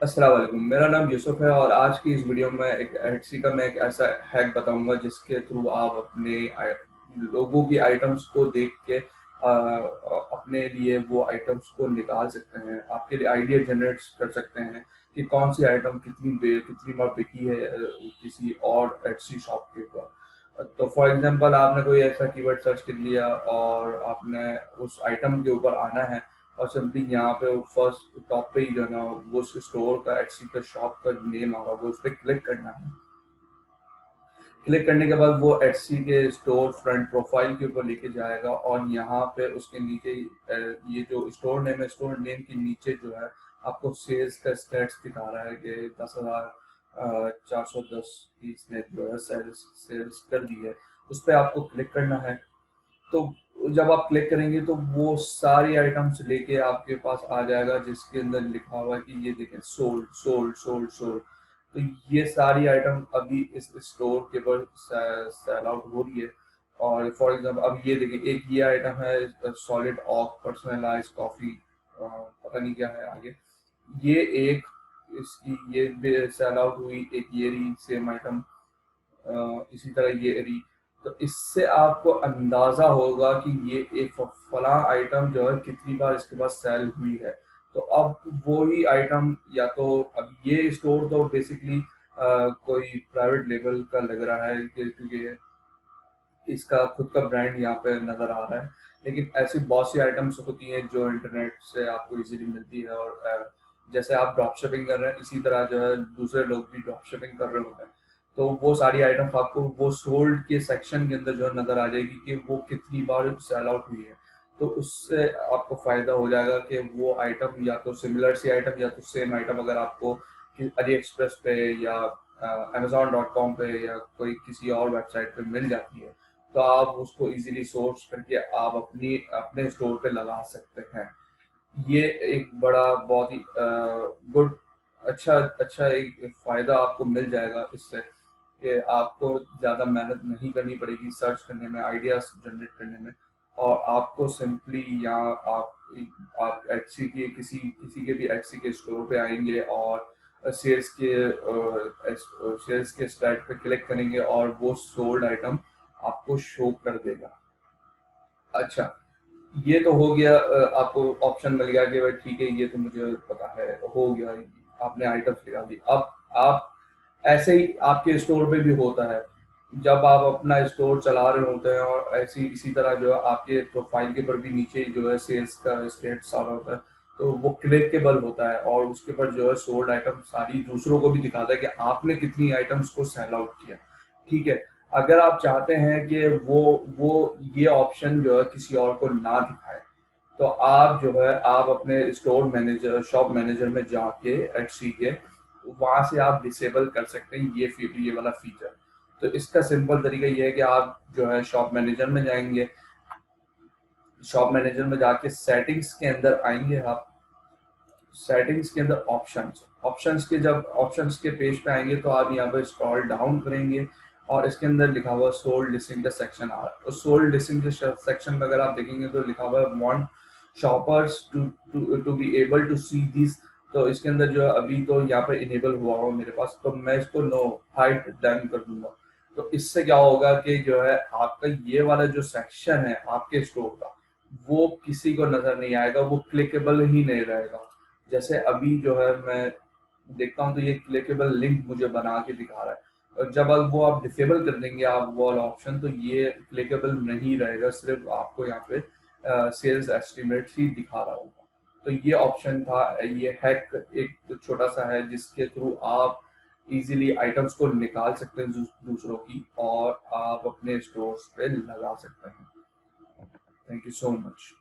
अस्सलाम वालेकुम, मेरा नाम यूसुफ है और आज की इस वीडियो में एक एटसी का मैं एक ऐसा हैक बताऊंगा जिसके थ्रू आप अपने लोगों की आइटम्स को देख के अपने लिए वो आइटम्स को निकाल सकते हैं। आपके लिए आइडिया जनरेट कर सकते हैं कि कौन सी आइटम कितनी बार बिकी है किसी और एटसी शॉप के ऊपर। तो फॉर एग्जांपल आपने कोई ऐसा कीवर्ड सर्च कर लिया और आपने उस आइटम के ऊपर आना है और सिंपली यहाँ पे फर्स्ट टॉप पे ही जो है ना वो स्टोर का एटसी का शॉप का नेम आ रहा है वो उस पर क्लिक करना है। क्लिक करने के बाद वो एटसी के स्टोर फ्रंट प्रोफाइल के ऊपर लेके जाएगा और यहाँ पे उसके नीचे ये जो स्टोर नेम है, स्टोर नेम के नीचे जो है आपको सेल्स का स्टेट्स दिखा रहा है कि 10,410 की इसने जो है सेल्स कर दी है। उस पर आपको क्लिक करना है। तो जब आप क्लिक करेंगे तो वो सारी आइटम्स लेके आपके पास आ जाएगा जिसके अंदर लिखा हुआ है कि ये देखें सोल्ड सोल्ड सोल्ड सोल्ड। तो ये सारी आइटम अभी इस स्टोर के ऊपर सेल आउट हो रही है। और फॉर एग्जांपल अब ये देखिए, एक ये आइटम है सॉलिड ऑक पर्सनलाइज कॉफी, पता नहीं क्या है आगे। ये एक इसकी ये सेल आउट हुई, एक ये रही सेम आइटम, इसी तरह ये रही। तो इससे आपको अंदाजा होगा कि ये एक फला आइटम जो है कितनी बार इसके पास सेल हुई है। तो अब वो ही आइटम या तो अब ये स्टोर तो बेसिकली कोई प्राइवेट लेवल का लग रहा है क्योंकि इसका खुद का ब्रांड यहाँ पे नजर आ रहा है। लेकिन ऐसी बहुत सी आइटम्स होती हैं जो इंटरनेट से आपको इजीली मिलती है और जैसे आप ड्रॉप शिपिंग कर रहे हैं इसी तरह जो है दूसरे लोग भी ड्रॉप शिपिंग कर रहे होते हैं। तो वो सारी आइटम्स आपको वो सोल्ड के सेक्शन के अंदर जो है नजर आ जाएगी कि वो कितनी बार सेल आउट हुई है। तो उससे आपको फायदा हो जाएगा कि वो आइटम या तो सिमिलर सी आइटम या तो सेम आइटम अगर आपको अली एक्सप्रेस पे या Amazon.com पे या कोई किसी और वेबसाइट पे मिल जाती है तो आप उसको इजीली सोर्स करके आप अपने स्टोर पे लगा सकते हैं। ये एक बड़ा बहुत ही गुड अच्छा अच्छा एक फायदा आपको मिल जाएगा इससे कि आपको ज़्यादा मेहनत नहीं करनी पड़ेगी सर्च करने में, आइडियाज जनरेट करने में। और आपको सिंपली यहाँ आप एटसी के किसी किसी के भी एटसी के स्टोर पे आएंगे और सेल्स के स्टैट पे क्लिक करेंगे और वो सोल्ड आइटम आपको शो कर देगा। अच्छा, ये तो हो गया, आपको ऑप्शन मिल गया कि भाई ठीक है ये तो मुझे पता है, हो गया, आपने आइटम्स निकाल दी। अब आप ऐसे ही आपके स्टोर पे भी होता है। जब आप अपना स्टोर चला रहे होते हैं और ऐसी इसी तरह जो है आपके प्रोफाइल के पर भी नीचे जो है सेल्स का स्टेटस आ रहा होता है। तो वो क्लिकेबल होता है और उसके पर जो है सोल्ड आइटम सारी दूसरों को भी दिखाता है कि आपने कितनी आइटम्स को सेल आउट किया। ठीक है। अगर आप चाहते हैं कि वो ये ऑप्शन जो है किसी और को ना दिखाए तो आप जो है आप अपने स्टोर मैनेजर शॉप मैनेजर में जाके एटसी के वहां से आप डिसेबल कर सकते हैं ये वाला फीचर। तो इसका सिंपल तरीका ये है कि आप जो है शॉप मैनेजर में जाएंगे, शॉप मैनेजर में जाके सेटिंग्स के अंदर आएंगे आप। सेटिंग्स के अंदर ऑप्शंस ऑप्शंस के जब ऑप्शंस के पेज पे आएंगे तो आप यहाँ पर स्क्रॉल डाउन करेंगे और इसके अंदर लिखा हुआ सोल्ड लिस्टिंग का सेक्शन आ रहा है। तो सोल्ड लिस्टिंग के सेक्शन में अगर आप देखेंगे तो लिखा हुआ है want shoppers to be able to see this. तो इसके अंदर जो है अभी तो यहाँ पर इनेबल हुआ हो मेरे पास तो मैं इसको नो हाइड डन कर दूंगा। तो इससे क्या होगा कि जो है आपका ये वाला जो सेक्शन है आपके स्टोर का वो किसी को नजर नहीं आएगा, वो क्लिकेबल ही नहीं रहेगा। जैसे अभी जो है मैं देखता हूँ तो ये क्लिकेबल लिंक मुझे बना के दिखा रहा है और जब अब वो आप डिसेबल कर देंगे आप वो वाला ऑप्शन तो ये क्लिकेबल नहीं रहेगा, सिर्फ आपको यहाँ पे सेल्स एस्टिमेट ही दिखा रहा होगा। तो ये ऑप्शन था, ये हैक एक छोटा सा है जिसके थ्रू आप इजीली आइटम्स को निकाल सकते हैं दूसरों की और आप अपने स्टोर्स पे लगा सकते हैं। Thank you so much.